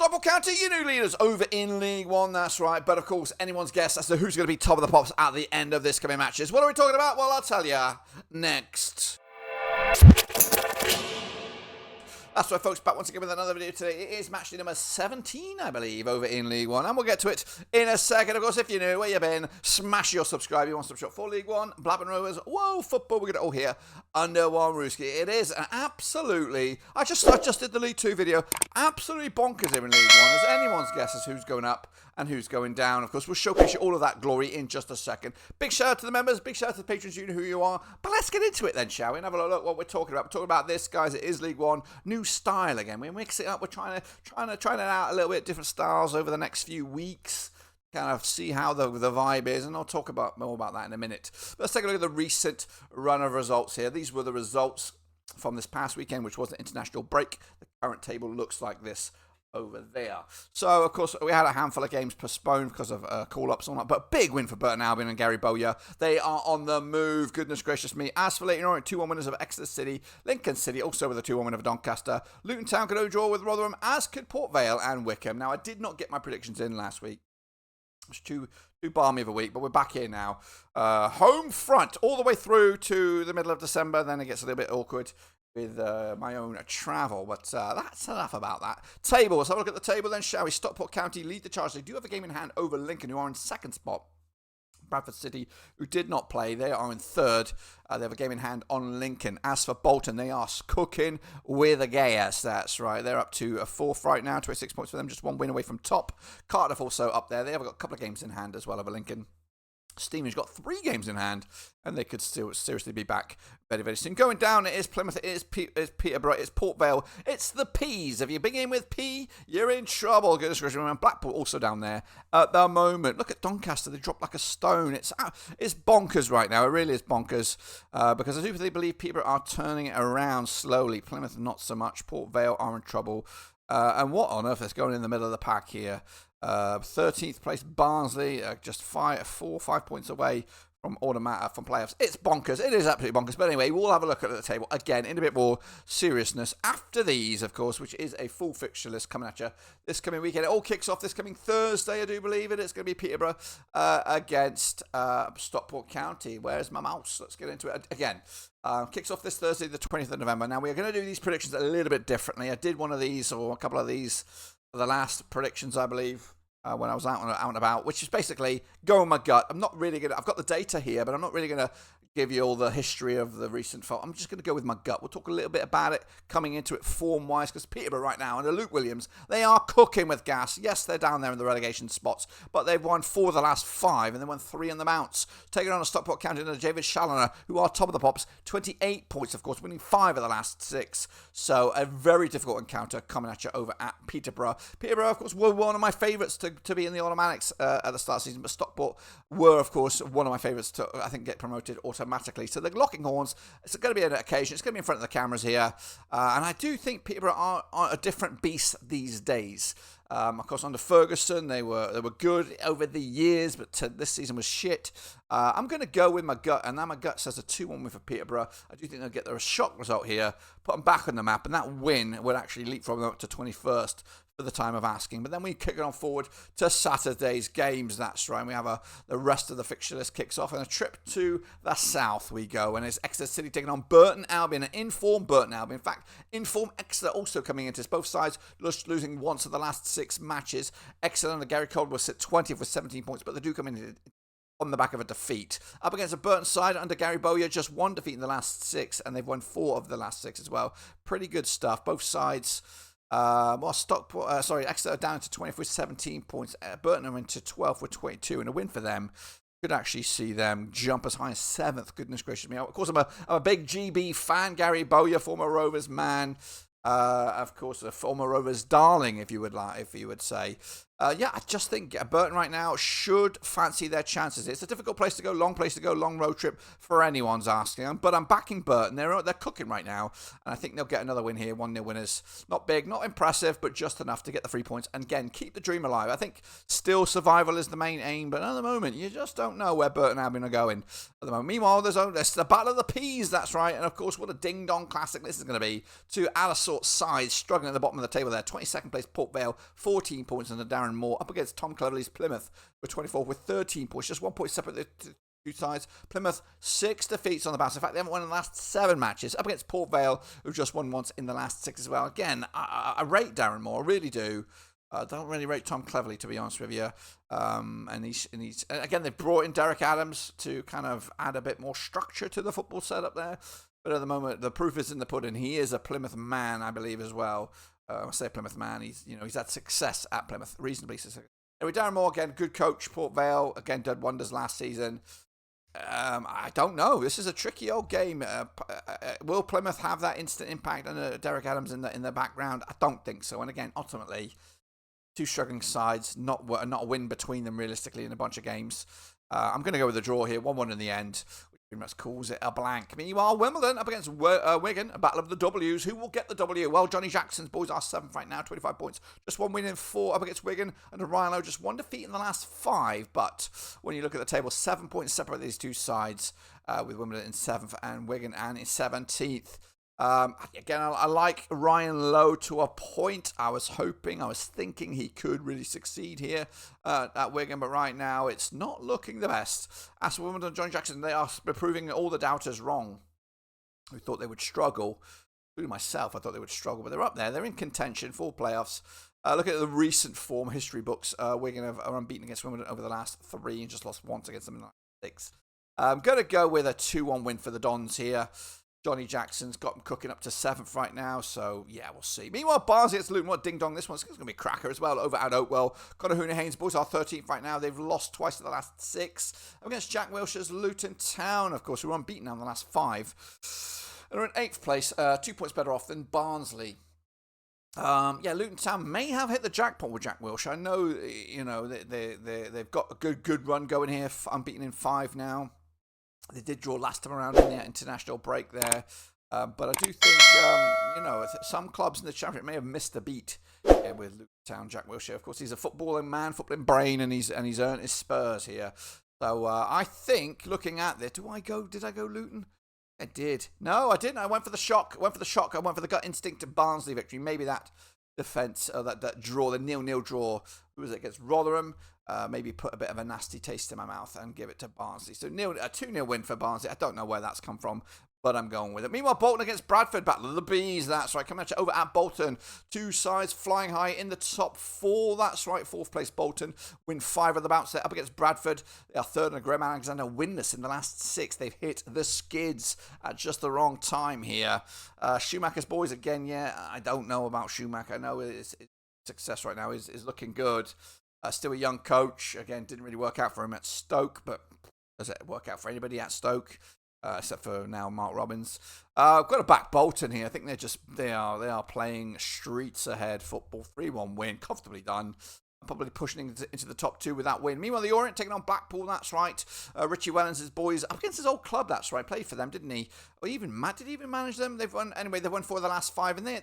Stockport County, your new leaders over in League One, that's right. But of course, anyone's guess as to who's going to be top of the pops at the end of this coming matches. What are we talking about? Well, I'll tell you next. That's right, folks, back once again with another video today. It is match day number 17, I believe, over in League One. And we'll get to it in a second. Of course, if you're new, where you been, smash your subscribe. You want to shop for League One, Blackburn Rovers, whoa, football. We're going to all here under one rooski. It is an absolutely, I just did the League 2 video. Absolutely bonkers here in League One. As anyone's guess as who's going up and who's going down. Of course, we'll showcase you all of that glory in just a second. Big shout out to the members, big shout out to the patrons, you know who you are. But let's get into it then, shall we? And have a look what we're talking about. We're talking about this, guys. It is League One. New style again. We mix it up. We're trying it out a little bit, different styles over the next few weeks. Kind of see how the vibe is, and I'll talk about more about that in a minute. Let's take a look at the recent run of results here. These were the results from this past weekend, which was the international break. The current table looks like this over there. So, of course, we had a handful of games postponed because of call-ups or not, but big win for Burton, Albion and Gary Bowyer. They are on the move. Goodness gracious me. As for Leyton, Orient, 2-1 winners of Exeter City. Lincoln City, also with a 2-1 win of Doncaster. Luton Town could only draw with Rotherham, as could Port Vale and Wycombe. Now, I did not get my predictions in last week. It was too balmy of a week, but we're back here now. Home front all the way through to the middle of December. Then it gets a little bit awkward with my own travel, but that's enough about that. Table, let's have a look at the table then, shall we? Stockport County lead the charge. They do have a game in hand over Lincoln, who are in second spot. Bradford City, who did not play, they are in third. They have a game in hand on Lincoln. As for Bolton, they are cooking with a gas. That's right. They're up to a fourth right now, 26 points for them, just one win away from top. Cardiff also up there. They have got a couple of games in hand as well over Lincoln. Stevenage got 3 games in hand, and they could still seriously be back very, very soon. Going down, it is Plymouth, it is Peterborough, it's Port Vale, it's the P's. If you begin with P, you're in trouble. Goodness gracious, remember Blackpool also down there at the moment. Look at Doncaster, they dropped like a stone. It's bonkers right now. It really is bonkers because I do believe Peterborough are turning it around slowly. Plymouth not so much. Port Vale are in trouble. And what on earth is going in the middle of the pack here? 13th place Barnsley, just 5 points away from from playoffs. It's bonkers. It is absolutely bonkers. But anyway, we'll have a look at the table again in a bit more seriousness after these, of course, which is a full fixture list coming at you this coming weekend. It all kicks off this coming Thursday, I do believe it. It's going to be Peterborough against Stockport County. Where's my mouse? Let's get into it again. Kicks off this Thursday, the 20th of November. Now, we're going to do these predictions a little bit differently. I did one of these or a couple of these for the last predictions, I believe, when I was out and about, which is basically go on my gut. I'm not really going to, I've got the data here, but I'm not really going to give you all the history of the recent fault. I'm just going to go with my gut. We'll talk a little bit about it coming into it form-wise, because Peterborough right now under Luke Williams, they are cooking with gas. Yes, they're down there in the relegation spots, but they've won 4 of the last 5, and they won 3 in the mounts. Taking on a Stockport County under David Challoner, who are top of the pops, 28 points, of course, winning 5 of the last 6. So a very difficult encounter coming at you over at Peterborough. Peterborough, of course, were one of my favourites to be in the automatics at the start of the season, but Stockport were, of course, one of my favourites to, I think, get promoted automatically. So the locking horns, it's going to be an occasion. It's going to be in front of the cameras here. And I do think Peterborough are a different beast these days. Of course, under Ferguson, they were good over the years, but this season was shit. I'm going to go with my gut, and now my gut says a 2-1 win for Peterborough. I do think they'll get a shock result here, put them back on the map, and that win would actually leapfrog them up to 21st for the time of asking. But then we kick it on forward to Saturday's games. That's right. We have the rest of the fixture list kicks off, and a trip to the south we go, and it's Exeter City taking on Burton Albion, an in-form Burton Albion. In fact, in-form Exeter also coming into this. Both sides losing once of the last 6 matches. Exeter under Gary Caldwell sit 20th with 17 points, but they do come in on the back of a defeat. Up against a Burton side under Gary Bowyer, just 1 defeat in the last 6, and they've won 4 of the last 6 as well. Pretty good stuff. Both sides. Exeter down to 20th with 17 points. Burton are into 12th with 22, and a win for them could actually see them jump as high as 7th. Goodness gracious me. Of course, I'm a big GB fan. Gary Bowyer, former Rovers man. Of course, a former Rovers darling, if you would say. Yeah, I just think Burton right now should fancy their chances. It's a difficult place to go, long road trip for anyone's asking. But I'm backing Burton. They're cooking right now, and I think they'll get another win here. 1-0 winners. Not big, not impressive, but just enough to get the 3 points. And again, keep the dream alive. I think still survival is the main aim, but at the moment, you just don't know where Burton and Albion are going at the moment. Meanwhile, there's the Battle of the Peas, that's right. And of course, what a ding-dong classic this is going to be. Two out-of-sort sides struggling at the bottom of the table there. 22nd place, Port Vale, 14 points under Darren Moore, up against Tom Cleverley's Plymouth with 24 with 13 points, just 1 point separate the two sides. Plymouth 6 defeats on the bounce. In fact, they haven't won in the last 7 matches, up against Port Vale, who've just won once in the last 6 as well. Again, I rate Darren Moore, I really do. I don't really rate Tom Cleverley, to be honest with you. And he's again, they've brought in Derek Adams to kind of add a bit more structure to the football setup there. But at the moment, the proof is in the pudding. He is a Plymouth man, I believe, as well. I say Plymouth man. He's had success at Plymouth, reasonably successful. Anyway, Darren Moore again, good coach. Port Vale again did wonders last season. I don't know. This is a tricky old game. Will Plymouth have that instant impact under Derek Adams in the background? I don't think so. And again, ultimately, two struggling sides, not a win between them realistically in a bunch of games. I'm going to go with a draw here, 1-1 in the end. Pretty much calls it a blank. Meanwhile, Wimbledon up against Wigan, a battle of the W's. Who will get the W? Well, Johnny Jackson's boys are 7th right now, 25 points. Just 1 win in 4 up against Wigan. And Ryan Lowe, just 1 defeat in the last 5. But when you look at the table, 7 points separate these two sides, with Wimbledon in 7th and Wigan and in 17th. Again, I like Ryan Lowe to a point. I was thinking he could really succeed here at Wigan, but right now it's not looking the best. As for Wimbledon, Johnny Jackson, they are proving all the doubters wrong. We thought they would struggle. Including myself, I thought they would struggle, but they're up there. They're in contention for playoffs. Look at the recent form history books. Wigan are unbeaten against Wimbledon over the last 3 and just lost once against them in the last 6. I'm going to go with a 2-1 win for the Dons here. Johnny Jackson's got them cooking up to 7th right now, so yeah, we'll see. Meanwhile, Barnsley against Luton, what ding-dong this one's going to be a cracker as well over at Oakwell. Conor Hoonahayne's boys are 13th right now. They've lost twice in the last 6. Against Jack Wilshere's Luton Town, of course, who are unbeaten now in the last 5. And are in 8th place, 2 points better off than Barnsley. Luton Town may have hit the jackpot with Jack Wilshere. I know, they've got a good run going here, unbeaten in 5 now. They did draw last time around in the international break there. But I do think, some clubs in the championship may have missed a beat with Luton Town, Jack Wilshere. Of course, he's a footballing man, footballing brain, and he's earned his spurs here. So I think, looking at this, did I go Luton? I did. No, I didn't. I went for the shock. I went for the gut instinct of Barnsley victory. Maybe that defence, that draw, the 0-0 draw, who was it, against Rotherham, maybe put a bit of a nasty taste in my mouth and give it to Barnsley. So a 2-0 win for Barnsley. I don't know where that's come from, but I'm going with it. Meanwhile, Bolton against Bradford, battle of the Bees. That's right. Coming at you over at Bolton. 2 sides flying high in the top 4. That's right. 4th place Bolton. Win 5 of the bounce. They're up against Bradford. They are 3rd and Graham Alexander winless in the last 6. They've hit the skids at just the wrong time here. Schumacher's boys again. Yeah, I don't know about Schumacher. I know his success right now is looking good. Still a young coach. Again, didn't really work out for him at Stoke, but does it work out for anybody at Stoke? Except for now Mark Robbins. I've got to back Bolton here. I think they are playing streets ahead football. 3-1 win, comfortably done. Probably pushing into the top 2 with that win. Meanwhile, the Orient taking on Blackpool, that's right. Richie Wellens' boys up against his old club, that's right. Played for them, didn't he? Or did he even manage them? They've won 4 of the last 5, and they,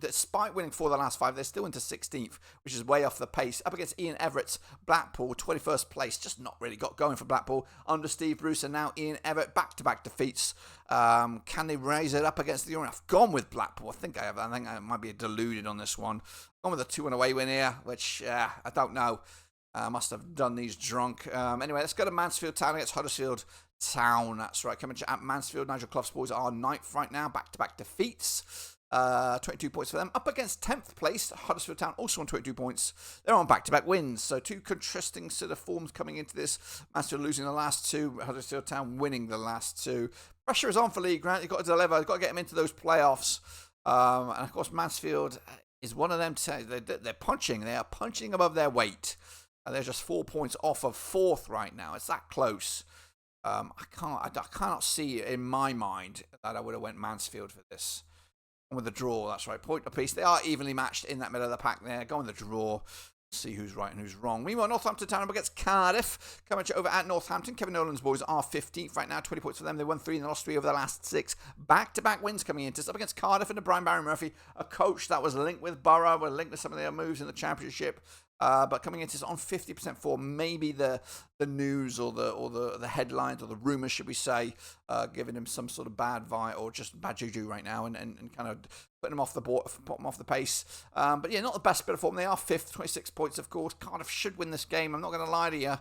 despite winning 4 of the last 5, they're still into 16th, which is way off the pace. Up against Ian Everett's Blackpool, 21st place, just not really got going for Blackpool under Steve Bruce, and now Ian Everett back-to-back defeats. Can they raise it up against the Orient? I've gone with Blackpool. I think I might be deluded on this one. Gone with a 2-1 away win here, which I don't know. Must have done these drunk. Anyway, let's go to Mansfield Town against Huddersfield Town. That's right. Coming at Mansfield, Nigel Clough's boys are 9th right now. Back-to-back defeats. 22 points for them. Up against 10th place, Huddersfield Town, also on 22 points. They're on back-to-back wins. So 2 contrasting sort of forms coming into this. Mansfield losing the last 2. Huddersfield Town winning the last 2. Pressure is on for Lee Grant. You've got to deliver. You've got to get them into those playoffs. And of course, Mansfield is one of them to say they're punching. They are punching above their weight. And they're just 4 points off of 4th right now. It's that close. I cannot see in my mind that I would have went Mansfield for this. And with the draw, that's right. Point apiece. They are evenly matched in that middle of the pack there. Go on the draw. See who's right and who's wrong. Meanwhile, Northampton Town up against Cardiff. Coming over at Northampton. Kevin Nolan's boys are 15th right now. 20 points for them. They won 3 and they lost 3 over the last 6. Back-to-back wins coming into this. Up against Cardiff and Brian Barry Murphy, a coach that was linked with Borough, were linked with some of their moves in the Championship. But coming into this on 50% form, maybe the news or the headlines or the rumours, should we say, giving him some sort of bad vibe or just bad juju right now and kind of putting him off the board, putting him off the pace. But yeah, not the best bit of form. They are 5th, 26 points, of course. Cardiff should win this game. I'm not going to lie to you.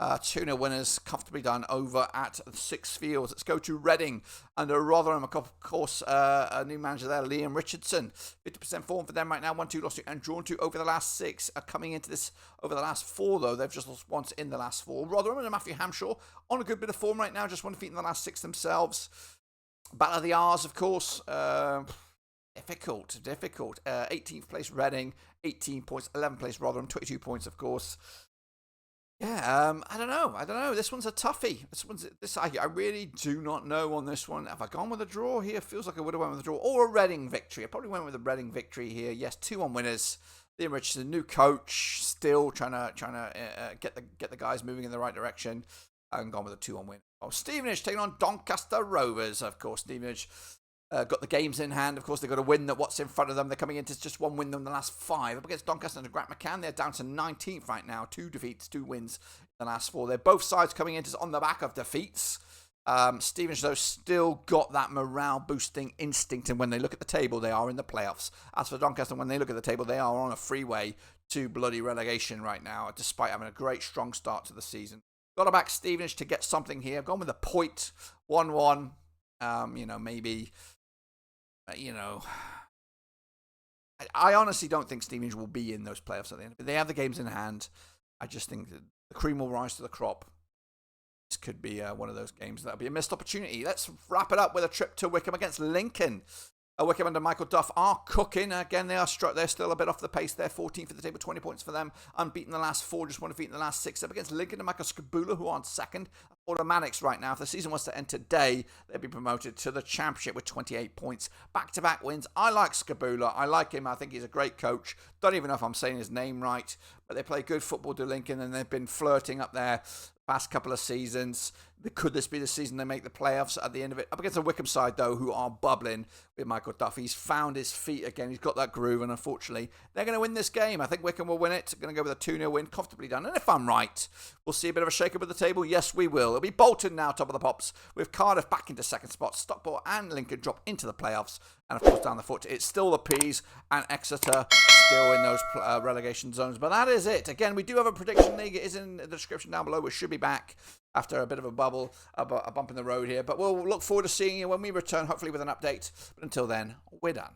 2-0 winners, comfortably done over at Six Fields. Let's go to Reading under Rotherham. Of course, a new manager there, Liam Richardson. 50% form for them right now. 1-2 lost 2 and drawn 2 over the last 6. Coming into this over the last 4, though. They've just lost once in the last 4. Rotherham and Matthew Hamshaw on a good bit of form right now. Just 1 defeat in the last 6 themselves. Battle of the R's, of course. Difficult. 18th place Reading, 18 points. 11th place Rotherham, 22 points, of course. Yeah, I don't know. This one's a toughie. I really do not know on this one. Have I gone with a draw here? Feels like I would have went with a draw or a Reading victory. I probably went with a Reading victory here. Yes, 2-1 winners. Liam Richardson, new coach, still trying to get the guys moving in the right direction. And gone with a 2-1 win. Oh, Stevenage taking on Doncaster Rovers. Of course, Stevenage got the games in hand. Of course, they've got to win what's in front of them. They're coming into just 1 win in the last 5. Up against Doncaster and Grant McCann, they're down to 19th right now. 2 defeats, 2 wins in the last 4. They're both sides coming into on the back of defeats. Stevenage, though, still got that morale-boosting instinct, and when they look at the table, they are in the playoffs. As for Doncaster, when they look at the table, they are on a freeway to bloody relegation right now, despite having a great, strong start to the season. Got to back Stevenage to get something here. I've gone with a point, 1-1. Maybe... I honestly don't think Stevenage will be in those playoffs at the end. But they have the games in hand. I just think that the cream will rise to the crop. This could be one of those games that'll be a missed opportunity. Let's wrap it up with a trip to Wycombe against Lincoln. Wycombe under Michael Duff are cooking. Again, they're still a bit off the pace. They're 14th for the table, 20 points for them. Unbeaten the last 4, just 1 defeat in the last 6. Up against Lincoln and Michael Skabula, who are on 2nd. Automatics right now. If the season was to end today, they'd be promoted to the Championship with 28 points. Back-to-back wins. I like Skabula. I like him. I think he's a great coach. Don't even know if I'm saying his name right, but they play good football to Lincoln, and they've been flirting up there past couple of seasons. Could this be the season they make the playoffs at the end of it? Up against the Wycombe side, though, who are bubbling with Michael Duff. He's found his feet again. He's got that groove, and unfortunately, they're going to win this game. I think Wycombe will win it. Going to go with a 2-0 win, comfortably done. And if I'm right, we'll see a bit of a shake-up at the table. Yes, we will. It'll be Bolton now, top of the pops, with Cardiff back into 2nd spot. Stockport and Lincoln drop into the playoffs. And, of course, down the foot, it's still the Peas and Exeter still in those relegation zones. But that is it. Again, we do have a prediction league. It is in the description down below. We should be back after a bit of a bubble, a bump in the road here. But we'll look forward to seeing you when we return, hopefully with an update. But until then, we're done.